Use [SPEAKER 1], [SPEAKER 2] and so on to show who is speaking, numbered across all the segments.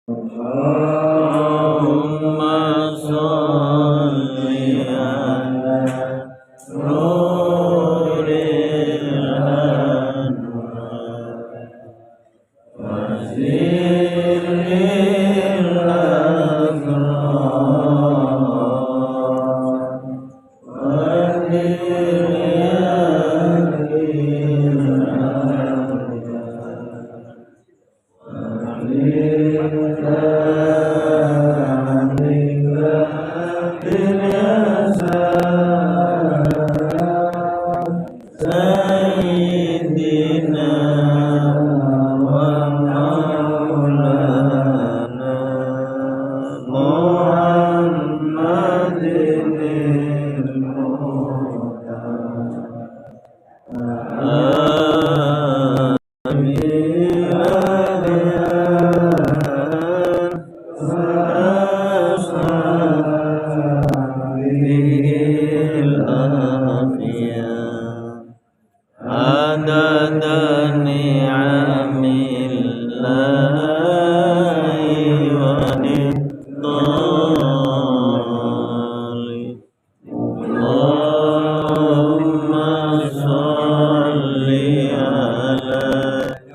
[SPEAKER 1] Allahumma sholli ala nuril anwar wa sirril asrar wa diryakil Sayyidina wa maulana Muhammadin Adada ni'amillahi wa nidhali Allahumma sholli ala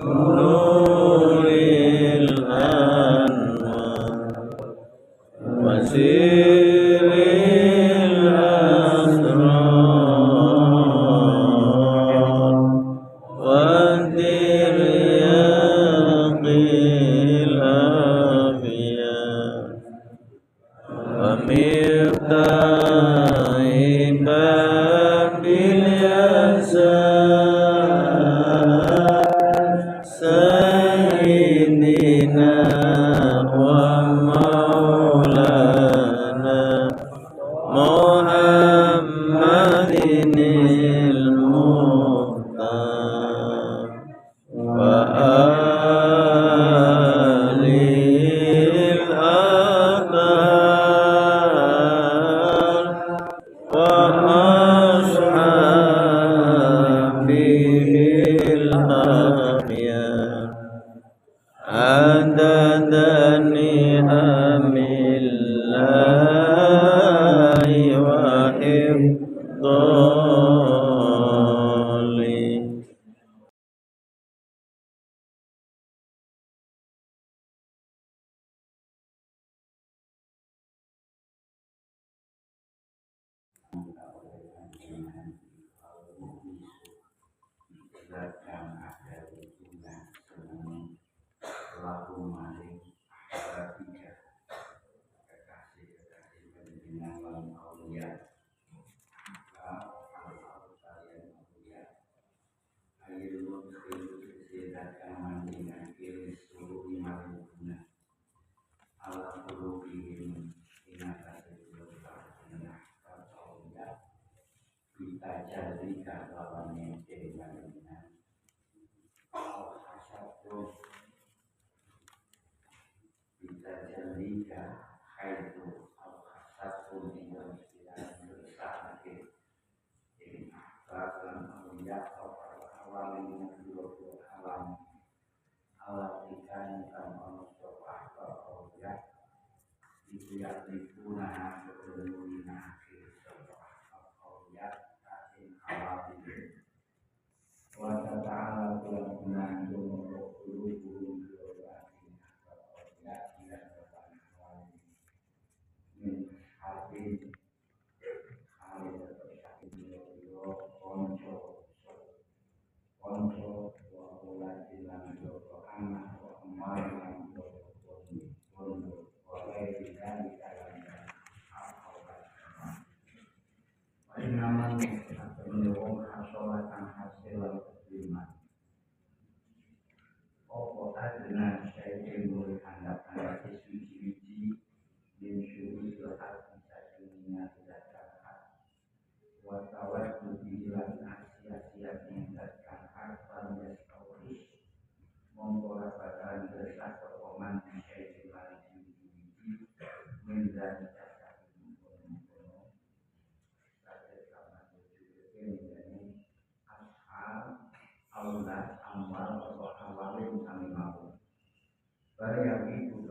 [SPEAKER 1] nuril anwar wa sirril asrar wa diryaqil afiyah wa miftahi babil yasar Sayyidina wa maulana Muhammadinil muhtar wa alil athar wa ashabihil akhyar adada ni'amillahi wa hifdhali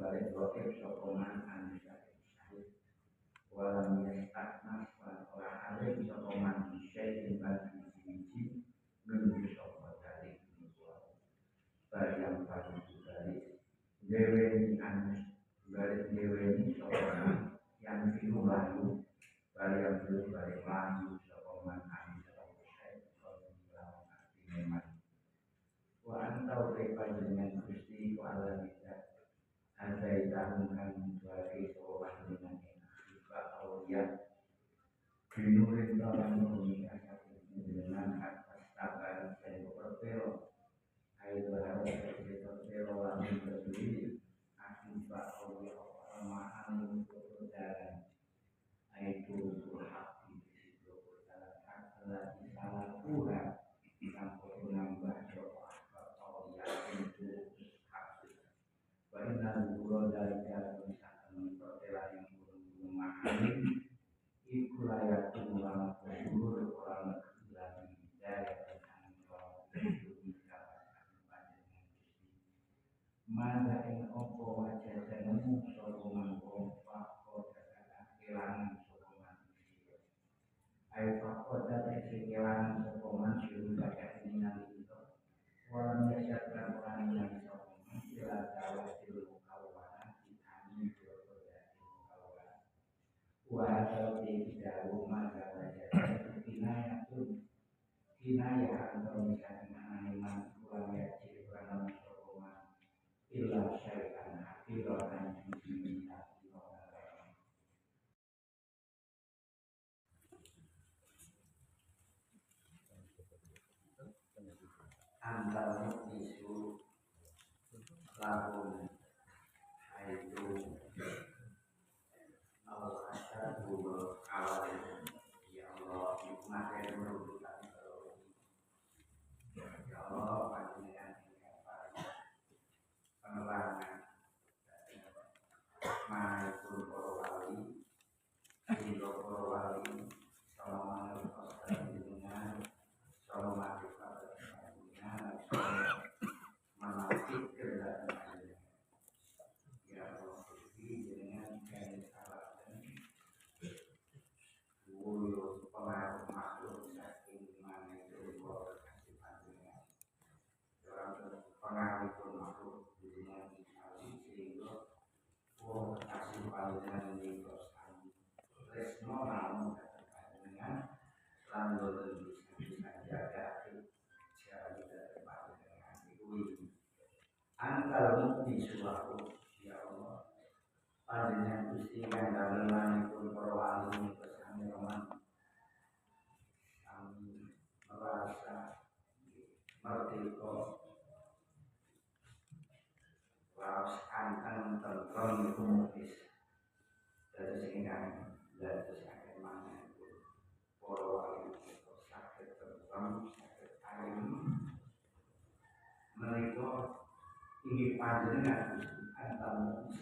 [SPEAKER 2] balik roket sokongan anisa syahid walam yastaknas orang alim sokongan syahid dan biji menuju sokong dari yang paling dari deweni anus balik deweni sokongan yang filu lalu yang filu balik lalu sokongan anisa syahid kalau dilawan arti memang wa antau dengan Gusti wa ala tidak ada ditanggung sebagai seorang dengan juga aulia binurin dalam komunikasi dengan atas tabar dan berpero air berharap sebagai berpero lalu berdiri akibat aulia orang untuk berjalan itu berhak di situ berjalan adalah di salah Tuhan yang menambah doa aulia itu Baiklah guru dari cara misalkan pertelan yang belum memahami itu layak ulang guru orang lagi dari tentang orang itu bisa pada dengan mana yang opo wajah nemu sokongan kompak kota kehilangan sokongan ayo kota dari kehilangan sokongan sudah kayak ini nanti itu orang biasa orang yang sokongan tidak tahu Wahai tidak rumah saja, kinayah atau misalnya iman kurang yajib kurang sokongan, ilah syaitan akhiran yang diminta antara isu lamun itu Allah dulu awal ya Allah nikmat yang merugikan ya Allah panjenengan penerangan maupun para wali hingga para wali selama dengan selama dengan menafik kebenaran ya Allah dengan Wulu pengaruh makhluk saking mana itu kasih pandangan dalam pengaruh pun makhluk dengan dikali sehingga kasih pandangan di kosan resmo namun katakan dengan lalu bisa jaga cara kita terbaik dengan itu antar mukti suatu ya Allah pandangan Gusti yang dalam pun perwali bersama teman kami merasa merdeka laos anteng tentrem kumpis dari sehingga dari sakit mana itu perwali sakit tentrem sakit ayam mereka ingin pandangan Gusti antar mukti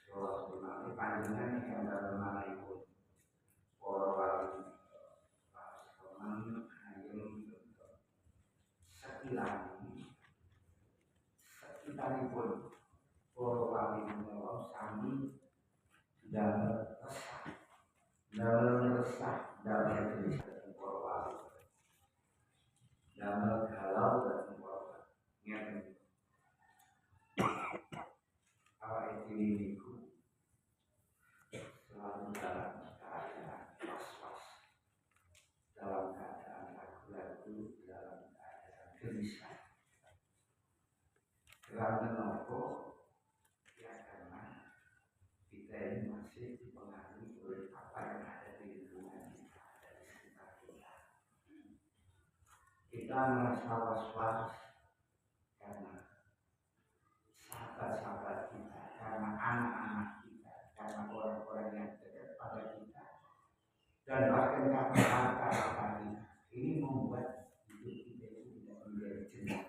[SPEAKER 2] Soal sebenarnya panjangan yang dalam mana itu orang pas teman ayam sekitar pun orang yang sami dalam resah dalam tulisan orang dalam galau dan orang yang awal ini selalu dalam keadaan was-was, dalam keadaan ragu-ragu, dalam keadaan gelisah. Karena apa? Ya karena kita ini masih dipengaruhi oleh apa yang ada di lingkungan kita, dari sekitar kita. Kita merasa was-was karena sahabat-sahabat kita, karena anak-anak kita, karena orang-orang yang dekat pada kita, dan bahkan kakak-kakak kita. Ini membuat hidup kita itu tidak menjadi jenak.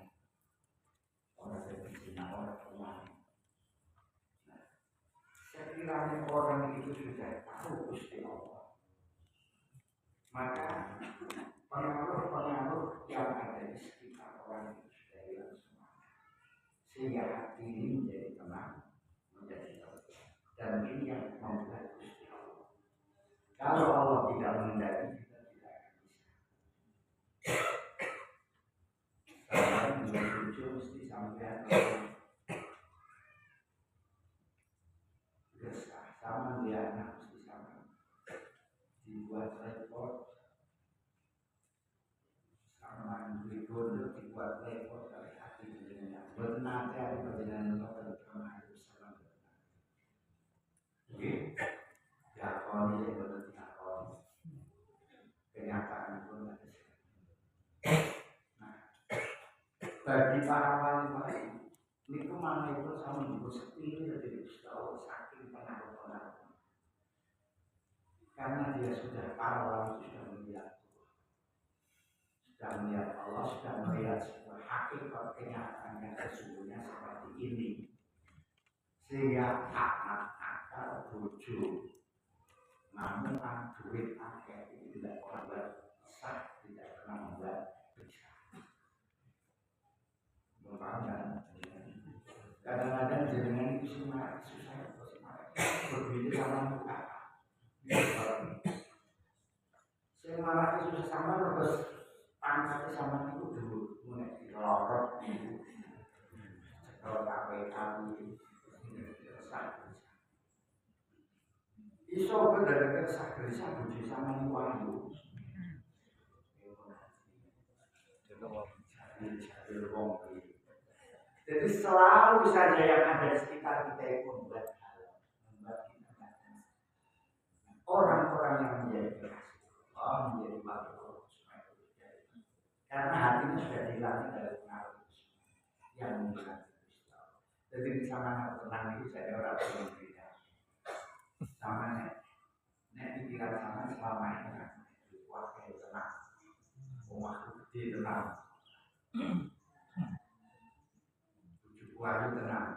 [SPEAKER 2] Orang jadi jenak, orang kemarin. Nah, sekiranya orang itu sudah tahu Gusti Allah, maka pengaruh-pengaruh yang ada di sekitar orang itu sudah hilang semuanya. sehingga hati ini menjadi tenang, menjadi tertib. Dan ini yang membuat Gusti Allah. Kalau Allah tidak mengendaki kita tidak akan bisa. Sama dengan lucu mesti sampai gesah, sama dia anak mesti sama. Dibuat repot, sama dibuat repot dari hati dengan benar dari perjalanan kita kemana bersama. Oke, ya kalau ini benar tidak kalau kenyataan pun ada. Nah, bagi para wali-wali ini kemana itu sama ibu sepi jadi tahu saking pengaruh-pengaruh. Karena dia sudah para wali sudah melihat Allah, sudah melihat sebuah hakikat kenyataan yang sesungguhnya seperti ini, sehingga anak akal bojo namun duit akhir itu tidak pernah membuat sah, tidak pernah membuat bisa. Memahami kadang-kadang jenengan itu susah berbeda sama muka. Saya marah itu susah sama terus pangkat sama itu dulu mulai dilorot kalau KPK iso berdasarkan sagrisa budi sama wahyu jadi selalu saja yang ada di sekitar kita itu membuat orang-orang yang menjadi Allah menjadi wali Allah karena hatinya sudah dilatih dari pengaruh yang menggunakan Islam. Jadi di sana tenang itu saya orang yang berbeda. Sama nek pikiran sama selama ini kan wakil tenang, rumah gede tenang, tujuh wali tenang.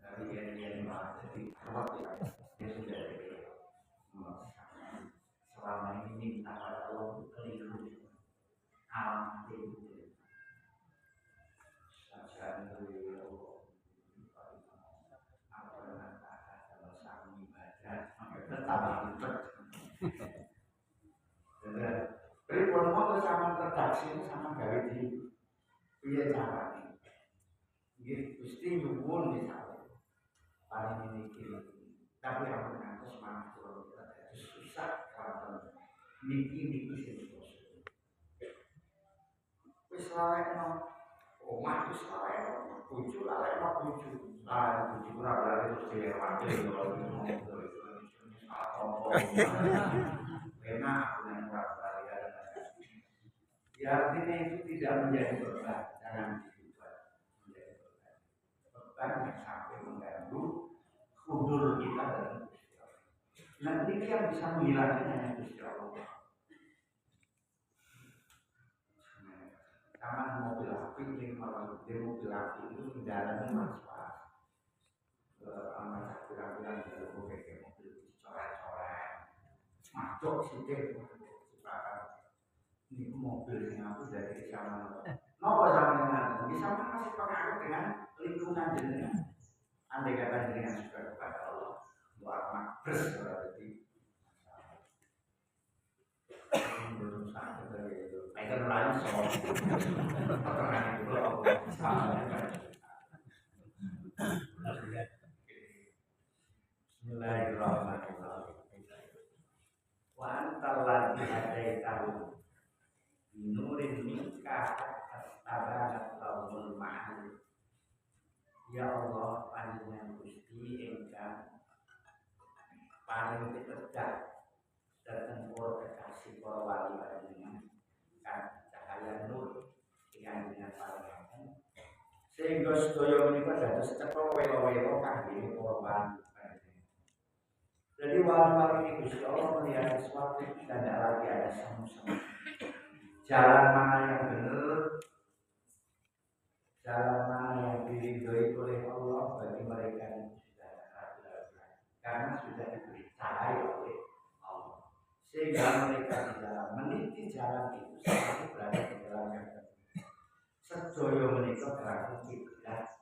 [SPEAKER 2] Dari yang malah jadi awak ya sudah selama ini minta pada Allah keliru. Alam itu saja dari Allah apa yang kata kalau sami baca tetap ribet dan pripun mau sama redaksi sama gawe di piye carane nggih Gusti nyuwun misalnya paling niki tapi yang mengantos semangat kula kita susah kalau niki sing wis lalekno omah wis lalekno bojo lalekno bojo bojo ora lali terus dilewati enak dengan ora ya artinya itu tidak menjadi beban jangan dibuat menjadi beban yang sampai mengganggu kudur kita dan Gusti Allah. Nanti yang bisa menghilangkan hanya Gusti Allah. Taman mobil api ini kalau di mobil api itu kendaraannya mas-mas amat bilang-bilang dari mobil coret-coret masuk sidik ini mobil yang aku dari zaman nopo zaman dengan bisa masih pengaruh dengan lingkungan jenengan andai kata jenengan sudah kepada Allah buat makbres berarti belum sampai dari itu mereka lain soal peternak itu Bismillahirrahmanirrahim wa antal ladzi hadaitahu nurin minka astabanat qaumul ma'ruf ya Allah panjenengan Gusti ingkang paling pitedah datang para kekasih para wali panjenengan kan cahaya nur ingkang dengan paling sehingga sedaya menika dados cetha welo-welo kangge para wali panjenengan. Jadi wali-wali ini Gusti Allah melihat sesuatu tidak lagi ada semu-semu. Jalan mana yang benar, jalan mana yang diridhoi oleh Allah bagi mereka yang sudah ragu-ragu karena sudah diberi cahaya oleh Allah sehingga mereka tidak meniti jalan itu seperti berada di dalam yang benar. Sedaya menika berarti kiblat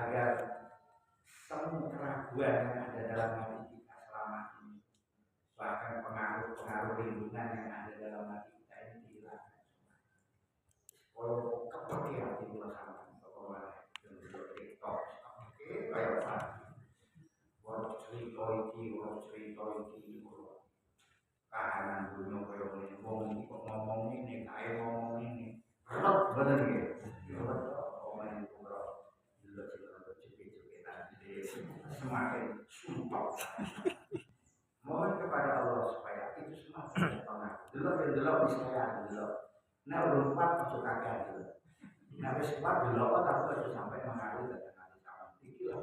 [SPEAKER 2] agar semua keraguan yang ada dalam hati kita selama ini, bahkan pengaruh-pengaruh lingkungan yang ada dalam hati kita ini dihilangkan. Kalau kepake hati mulakan bahwa TikTok, oke, kayak apa? Orang cerita iki, kahanan dunia kayak ini, ngomong kok ngomong ini, kayak ngomong ini, bener gitu. Ngomongin kurang, semakin sumpah. Mohon kepada Allah supaya itu semua tidak pernah. Delok di saya delok. Nah belum kuat masuk kakek dulu. Nah wis kuat delok tapi harus sampai mengalir ke hati kamu. Ikilah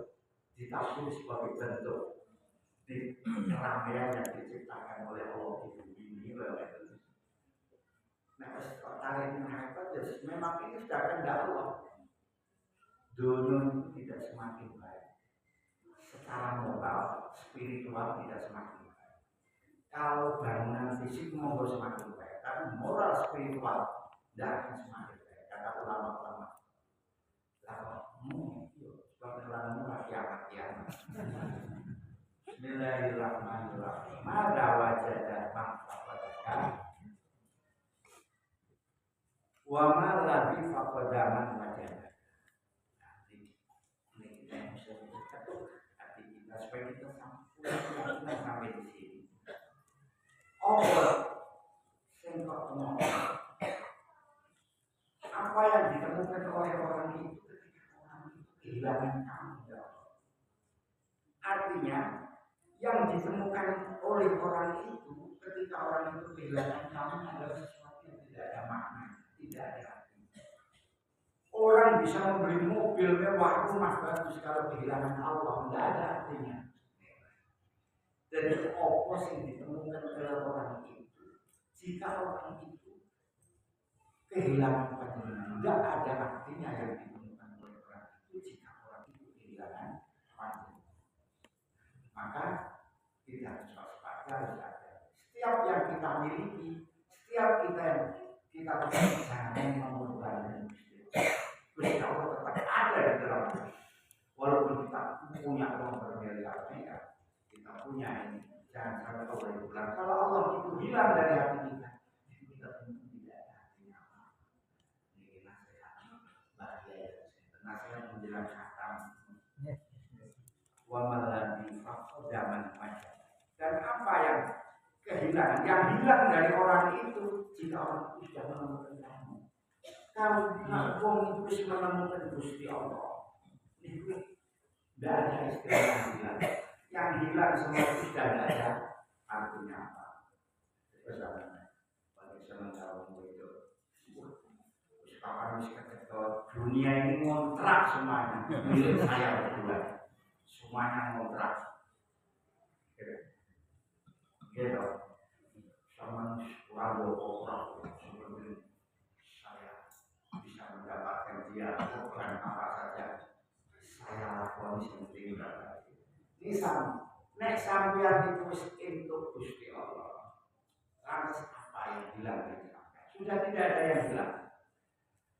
[SPEAKER 2] ditafsir sebagai bentuk di keramaian yang diciptakan oleh Allah di bumi ini. Nah wis tarik menghafal memang ini sudah kehendak Allah. Dunia itu tidak semakin baik. Secara moral, spiritual tidak semakin baik. Kalau bangunan fisik monggo semakin baik, tapi moral spiritual tidak akan semakin baik. Kata ulama-ulama. Sebab ulama kiamat. Bismillahirrahmanirrahim. Mada wajadah maqfadatkan. Wa ma ladhi faqadaman wajadah. Supaya kita sampai di sini. Allah singkot ngomong. Apa yang ditemukan oleh orang itu ketika orang itu kehilangan tanggung jawab. Artinya yang ditemukan oleh orang itu ketika orang itu kehilangan tanggung adalah sesuatu yang tidak ada makna, tidak ada arti. Orang bisa membeli mobil mewah, rumah bagus kalau kehilangan Allah, tidak ada artinya. Jadi opos yang ditemukan oleh orang itu, jika orang itu kehilangan panjenengan, tidak ada artinya yang ditemukan oleh orang itu jika orang itu kehilangan panjenengan. Maka kita harus waspada, harus ada. Setiap yang kita miliki, setiap kita yang kita jangan mengorbankan. Gusti Allah tetap ada di dalam kita. Walaupun kita punya uang bermiliar-miliar, kita punya ini, jangan sampai Allah itu bilang. Kalau Allah itu hilang dari hati kita tentu tidak ada artinya apa. Ini nasihat bahagia, nasihat menjelang khatam. Wa maladhi faqdaman wajah. Dan apa yang kehilangan, yang hilang dari orang itu jika orang itu sudah menemukan kamu. Kalau orang itu bisa menemukan Gusti Allah, itu tidak ada istilah yang hilang. Yang hilang semua itu sudah ada artinya apa? Bagaimana? Bagi sementara itu, kapan bisa ketemu dunia ini ngontrak semuanya. Milik saya berdua, semuanya ngontrak. Gitu. Sama Prabowo seperti saya bisa mendapatkan dia program apa saja. Saya lakukan seperti itu. Ini nek sampeyan itu untuk Gusti Allah. Lantas apa yang hilang dari sampeyan? Sudah tidak ada yang hilang.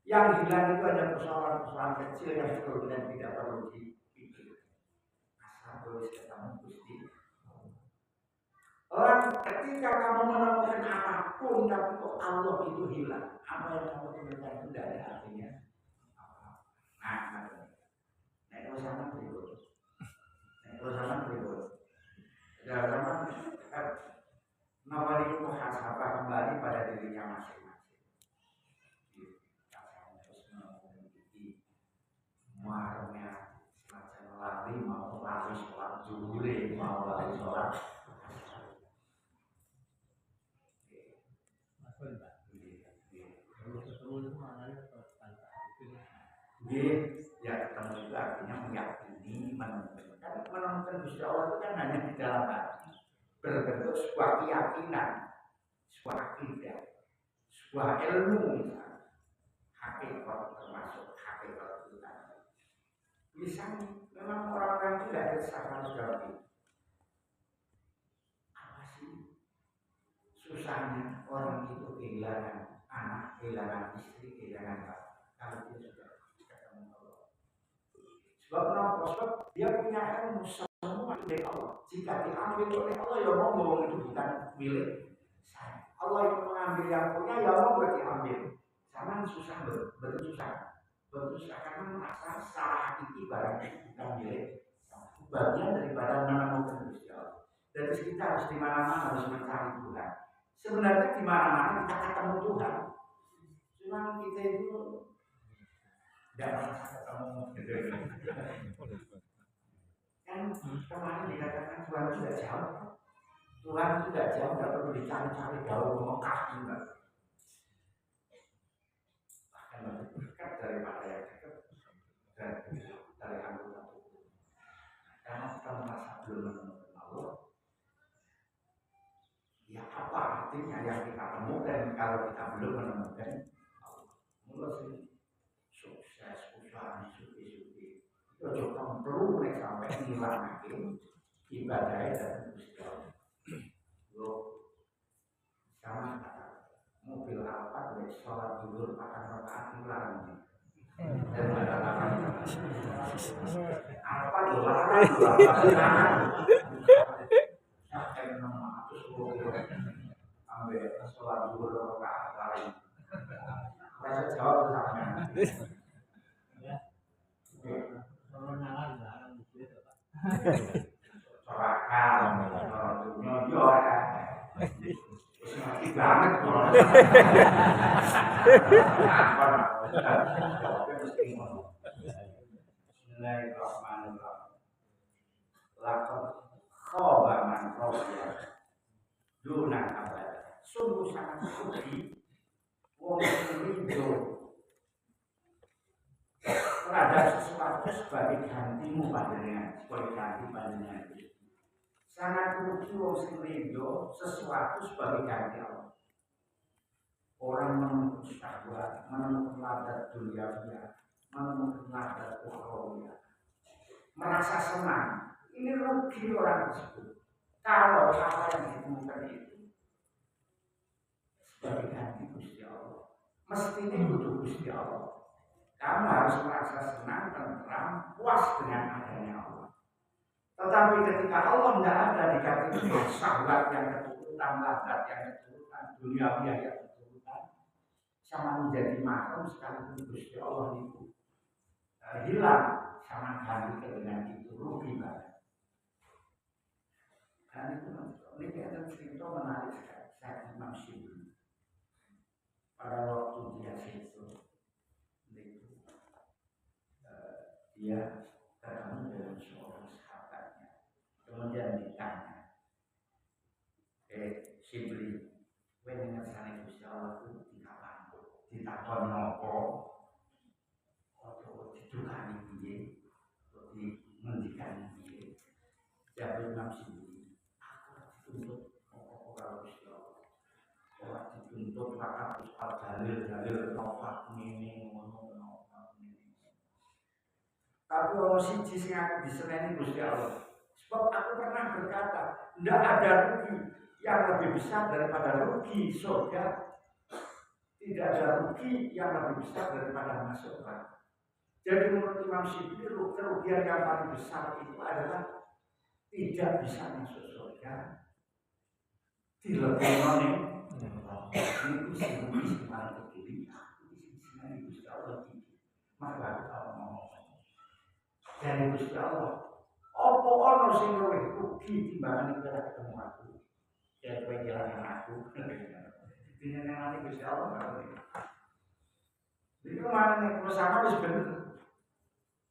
[SPEAKER 2] Yang hilang itu hanya persoalan-persoalan kecil yang betul-betul tidak perlu dipikir. Asal boleh ketemu Gusti. Orang ketika kamu menemukan apapun tapi kok Allah itu hilang, apa yang kamu temukan itu tidak ada artinya. Nah, itu sama berikut. Dalam nawal itu muhasabah kembali pada dirinya masing-masing. Kita harus memiliki muarnya semacam lari mau lari sholat zuhur, mau lari sholat. Ya ketemu itu artinya meyakini, menemukan Gusti Allah itu kan hanya di dalam hati, berbentuk sebuah keyakinan, sebuah akidah, sebuah ilmu misalnya, hakikat termasuk hakikat itu tadi. Misalnya memang orang-orang itu tidak ada kesalahan jawab itu. Apa sih susahnya orang itu kehilangan anak, kehilangan istri, kehilangan bapak? Kalau dia sudah ketemu Allah, Sebab kenapa? Sebab dia punya ilmu semua dari Allah. Jika diambil oleh Allah, ya monggo, itu bukan milik saya. Allah yang mengambil yang punya, ya monggo diambil. Jangan susah bersusah karena merasa secara hakiki barang itu bukan milik. Bagian daripada menemukan Gusti Allah. Dan kita harus di mana-mana harus mencari Tuhan. Sebenarnya di mana-mana kita ketemu Tuhan. Cuma kita itu tidak merasa ketemu. Kan kemarin dikatakan Tuhan tidak jauh. Tuhan tidak jauh, tidak perlu dicari-cari jauh ke Mekah juga. Bahkan lebih dekat daripada yang dekat dari anggota tubuh. Karena kita merasa belum menemukan Allah. Ya apa artinya yang kita temukan kalau kita belum menemukan Allah? Mulai sih sukses, usaha, suki-suki. Itu juga perlu sampai hilang lagi ibadahnya dan Gusti Allah. Lo sama kata mobil apa dari sholat dulu akan rakaat hilang. Dan ada apa dolar ambil sholat dulu rakaat lain. Saya jawab sama. Bismillahirrahmanirrahim. Lakon khoba man khoba duna abad. Sungguh sangat rugi wong rindu terhadap sesuatu sebagai gantimu padanya, sebagai ganti padanya. Sangat rugi wong rindu sesuatu sebagai ganti Allah. Orang menemukan syahwat, menemukan ladat dunia, menemukan ladat ukhrawiyah, merasa senang. Ini rugi orang tersebut. Kalau apa yang ditemukan itu sebagai ganti Gusti Allah, mestinya butuh Gusti Allah. Kamu harus merasa senang, tenteram, puas dengan adanya Allah. Tetapi ketika Allah tidak ada di hati, syahwat yang keturutan, ladat yang keturutan, dunia yang keturutan, sama menjadi makhluk sekalipun Gusti Allah itu hilang, sama ganti dengan itu rugi banget. Dan itu ini ada cerita menarik sekali. Saya Imam Syibli pada waktu dia situ, dia ketemu dengan seorang sahabatnya. Kemudian ditanya, Syibli, kowe ngersane Gusti Allah itu ditakoni apa? Atau didukani piye? Atau dingendikani piye? Jawab Imam Syibli, aku dituntut apa kalau Gusti Allah. Ora dituntut maka terus dalil tauhid ngene ngono ngene. Tapi orang siji sing aku diseneni Gusti Allah. Sebab aku pernah berkata, tidak ada rugi yang lebih besar daripada rugi surga. Tidak ada rugi yang lebih besar daripada masuk neraka. Jadi menurut Imam Syibli, kerugian yang paling besar itu adalah tidak bisa masuk surga. Dilebokno ning itu sing paling kecil. Ini Gusti Allah iki. Maka kalau ngomong dari Gusti Allah, apa ana sing luwih rugi timbangane kowe ketemu aku? Ya kowe kehilangan aku. Dinenengane Gusti Allah karo iki. Iki kemana bersama wis bener.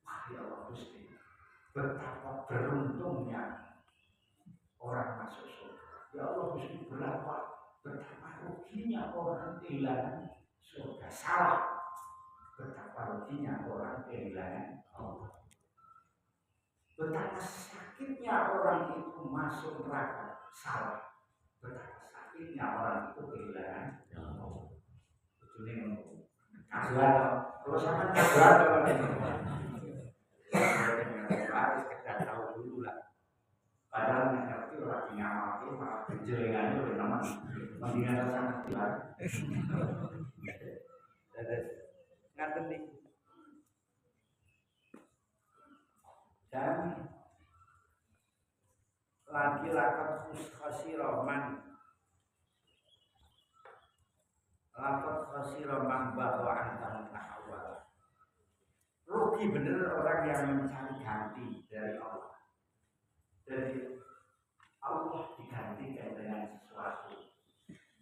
[SPEAKER 2] Wah ya Allah Gusti. Betapa beruntungnya orang masuk surga. Ya Allah Gusti betapa ruginya orang kehilangan surga. Salah. Betapa ruginya orang kehilangan Allah. Betapa sakitnya orang itu masuk neraka. Salah. Betapa sakitnya orang itu kehilangan Allah. Itu nih kasual, terus sama kasual. Harus kita tahu dulu lah. Padahal ngerti orang nyaman itu malah kejelengannya oleh nama mendingan sangat kuat. Ngaten nih. Dan lagi lakot khosiroman bahwa antara awal. Rugi bener orang yang mencari ganti dari Allah. Dari Allah digantikan dengan sesuatu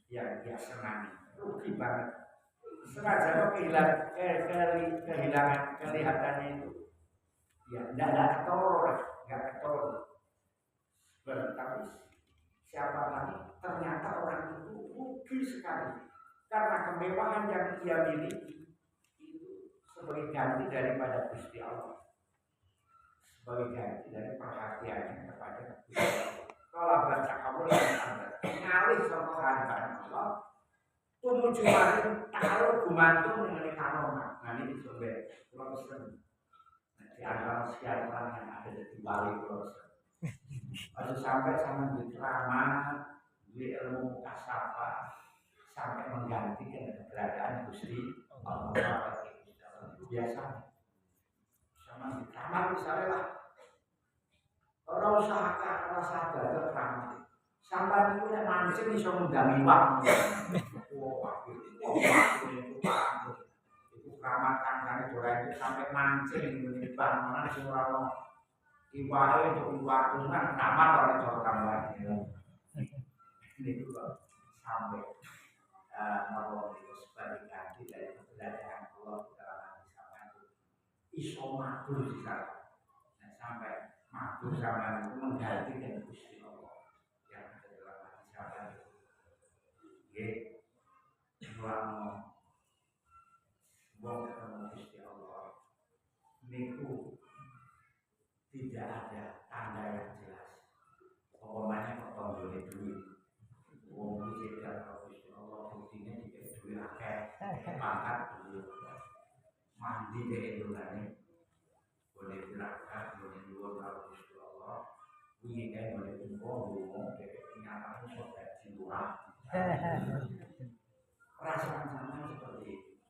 [SPEAKER 2] yang dia senangi. Rugi banget. Sengaja kehilangan kelihatannya itu. Ya, tidak ketol. Tapi siapa lagi? Ternyata orang itu rugi sekali. Karena kemewahan yang ia miliki itu sebagai ganti daripada Gusti Allah, sebagai ganti dari perhatiannya kepada Gusti Allah. Kalau baca kamu ngalih sama kehandaran Allah, tumuju mari taruh gumantung mengenai karoma. Nah ini coba kalau pesen di antara sekian orang yang ada di Bali kalau pesen sampai sama di ceramah, di ilmu mukasafa sampai menggantikan keberadaan Gusti Allah. Biasa sama di kamar misalnya lah orang usahakan rasa belajar ramai sampai itu yang mancing bisa menggangi waktu itu keramatan kan itu sampai mancing di mana semua iwal itu iwal kan kamar oleh orang lain ini juga sampai menolong itu sebagai ganti dari keberadaan Allah dalam iso matur di sana. Nah, sampai matur sama itu menggantikan Gusti Allah yang ada dalam hati sama itu. Oke, buang ketemu Gusti Allah. Niku tidak ada tanda yang jelas. Pokoknya kok boleh duit. Wong iki kalau Gusti Allah buktinya dikasih duit akeh, pangkat dulu. Mandi dari dulane boleh berangkat boleh luar kalau Gusti Allah ini kan boleh ngomong dari kenyataan sobat jiwa perasaan sama seperti itu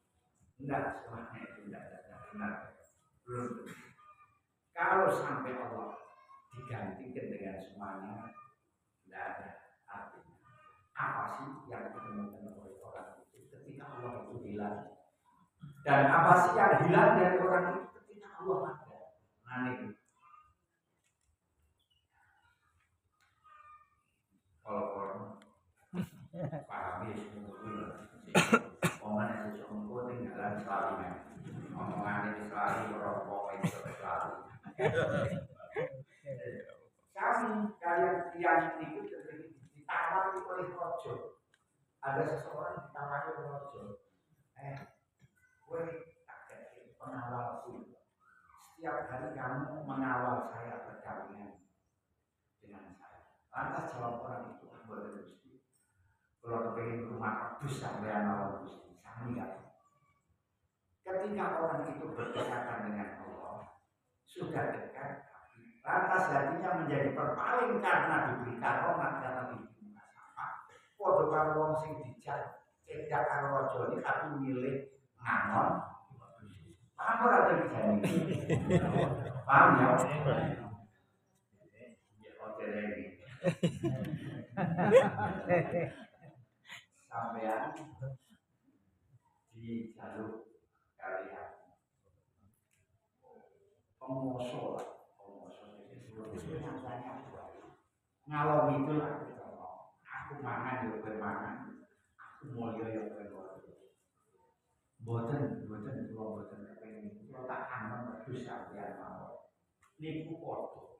[SPEAKER 2] enggak semuanya itu tidak benar belum kalau sampai Allah digantikan dengan semuanya tidak ada artinya apa sih yang ditemukan oleh orang itu ketika Allah itu hilang. Dan apa sih yang hilang dari orang itu ketika Allah ada? Nah ini. Kalau orang pahami semua omongan itu semua tinggalan selalu omongan ini selalu merokok itu selalu. Kalian yang ikut ditawari oleh rojo. Ada seseorang ditawari oleh rojo. Gue tak pengawalku. Setiap hari kamu mengawal saya perkawinan dengan saya. Lantas jawab orang itu, boleh Gusti. Kalau pengen rumah kardus sampai awal Gusti, sami enggak? Ketika orang itu berdekatan dengan Allah, sudah dekat, lantas hatinya menjadi berpaling karena diberi karomat karena diberi masalah. Podo karo wong sing dijak, cedak karo raja iki tapi milih ngangon. Paham ora to iki jane? Paham ya? Ya oke lagi. Sampean di jalur kalian pengoso itu nyatanya ngalor itu lah aku mangan yo bermangan aku mulya yo bermulya boten kula kepengin kula tak aman terus sampeyan mawon niku padha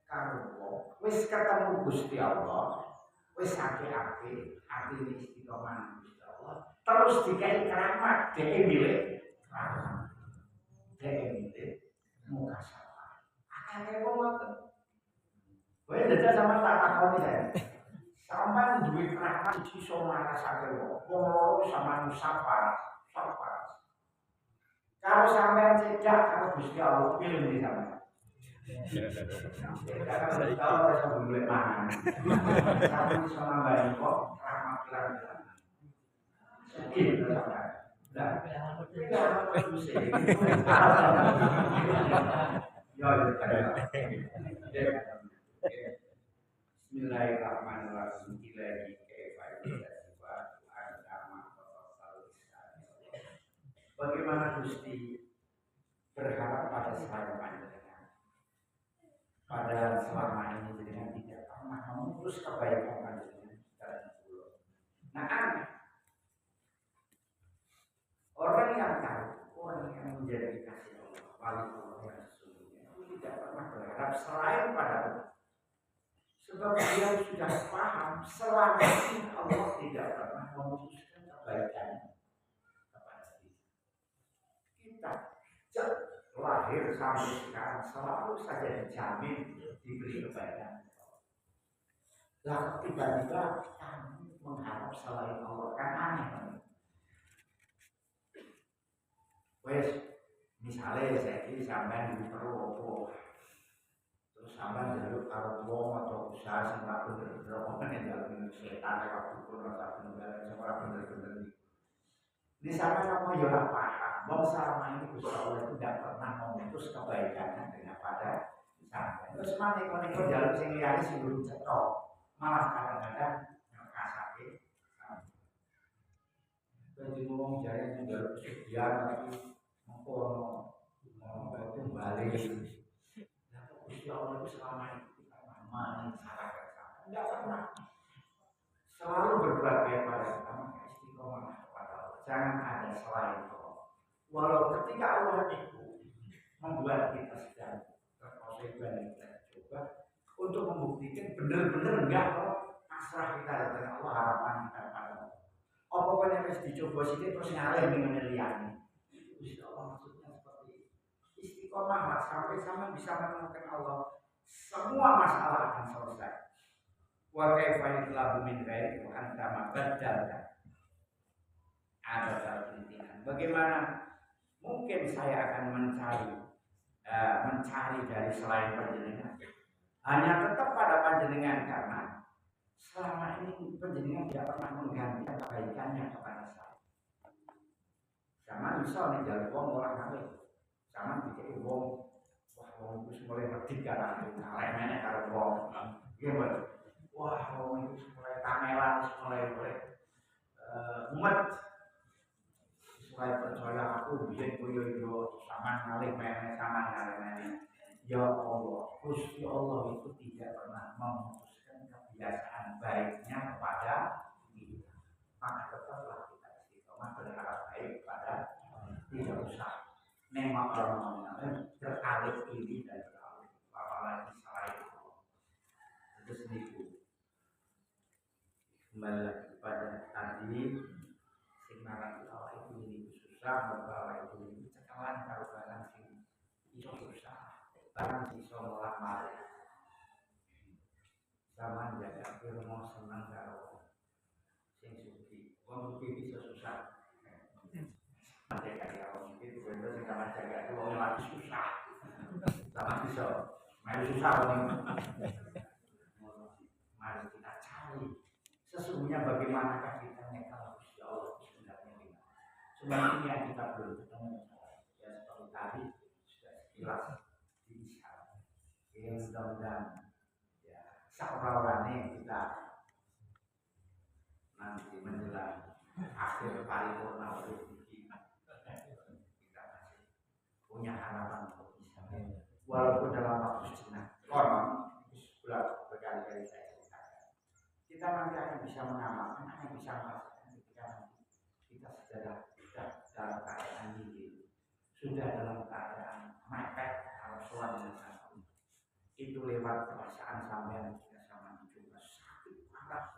[SPEAKER 2] karo wong wis ketemu Gusti Allah wis akeh-akeh atine istiqomah Gusti Allah terus dikai keramat dhewe milih rahmat dhewe milih mukasafa akeh wong ngoten kowe dadi sampeyan tak takoni ya sampeyan duwe keramat iso marasake wong loro sampeyan sapa kalau sampeyan cedak karo Gusti Allah pilih ndi sampeyan kalau saya boleh mangan, tapi sama bayi kok ramah pelan-pelan. Gitu lah. Nah, tidak harus Ya, ya. Bismillahirrahmanirrahim. Ilahi bagaimana Gusti berharap pada selain panjenengan. Pada selama ini jenengan tidak pernah memutus kebaikan panjenengan secara dulu. Nah, orang yang tahu, orang yang menjadi kasih Allah, wali Allah yang sesungguhnya itu tidak pernah berharap selain pada Allah. Sebab dia sudah paham selama ini Allah tidak pernah memutuskan kebaikan kepada kita. Lahir sampai sekarang selalu saja dijamin diberi kebaikan. Lalu tiba-tiba kami mengharap selain Allah, kan aneh. Wes, misalnya saya ini sampai di perlu terus sampai jalur karo wong atau usaha sing ora bener-bener wonten ing dalem setan karo dukun ora bener sing ora bener-bener. Ini sampai kamu ya ora paham bahwa selama ini Gusti Allah itu tidak pernah memutus kebaikannya dengan pada sampai. Terus mati kon jalur sing liyane sing durung cetok, malah kadang-kadang ngakasake. Jadi ngomong jare jalur kesedihan tapi mengko ono itu balik. Gusti Allah itu selama ini tidak pernah salah tidak pernah selalu berbuat baik pada kita, istiqomah kepada Allah, jangan ada selain Allah. Walau ketika Allah itu membuat kita sedang terkonsekuen kita coba untuk membuktikan benar-benar enggak kok asrah kita dengan Allah, harapan kita pada Allah. Apa yang harus dicoba sih terus nyala dengan liane. Gusti Allah maksudnya seperti istiqomah sampai sama bisa menemukan Allah, semua masalah akan selesai. Wa kaifa yutlabu min ghairi wa anta ma badalta. Ada pimpinan. Bagaimana mungkin saya akan mencari dari selain panjenengan? Hanya tetap pada panjenengan karena selama ini panjenengan tidak pernah menggantikan kebaikannya kepada saya. Zaman bisa nih jalan wong orang kali. Zaman pikir wong, wah wong itu mulai ngerti karena lemene karo wong. Gimana? Wah wong itu mulai kamelan, mulai umat, mulai percaya aku bikin kuyo sama ngalih mene. Ya Allah, Gusti Allah itu tidak pernah memutuskan kebiasaan baiknya kepada kita. Maka tetaplah kita istiqomah berharap baik kepada tidak usah memang orang terkait ini dan terkait apalagi selain Allah. Itu sendiri. Kembali kepada tadi signaran Allah itu ini susah, bahwa itu ini cekalan kalau barang sing iso susah, barang iso melamar. Zaman jaga ilmu senang karo sing suci, wong suci bisa susah. Jaga ilmu itu bener sing sama jaga itu wong lagi susah. Sama bisa, mari susah wong. Mari kita cari sesungguhnya bagaimanakah kita kalau Gusti Allah sebenarnya gimana. Sebenarnya yang kita belum ketemu. Ya seperti tadi sudah sekilas diisahkan. Yang mudah-mudahan ya saurawane kita nanti menjelang akhir paripurna kita masih punya harapan untuk bisa walaupun dalam waktu sejenak. Konon sudah berkali-kali saya ceritakan. Kita nanti akan bisa mengamalkan, akan bisa merasakan ketika nanti kita sudah dalam keadaan ini, sudah dalam keadaan mepet kalau sholat dengan satu itu lewat perasaan sampai kita sama juga sakit parah.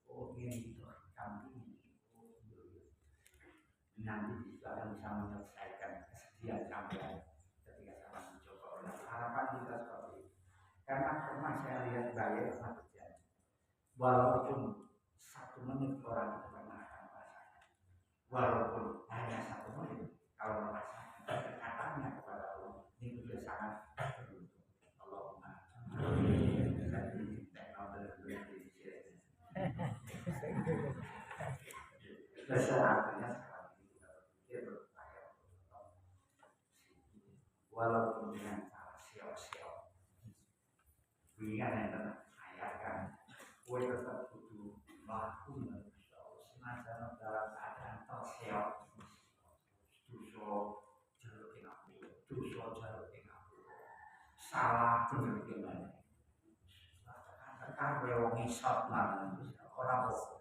[SPEAKER 2] Oh ini itu kami nanti kita akan bisa menyelesaikan kesedihan sampai ketika sama mencoba. Harapan kita seperti itu. Karena pernah saya lihat gaya pernah terjadi. Walaupun 1 menit orang itu pernah akan merasakan. Walaupun hanya 1 menit, kalau merasakan kedekatannya kepada Allah, ini sudah sangat beruntung. Allahumma artinya sekarang ini kita berpikir walaupun dengan cara bimbingan yang tetap ayakan kue tetap kudu melakukan senajan dalam keadaan terseok dosa jalur aku dosa jalur aku salah bener gimana tekan wong isot lan ora kok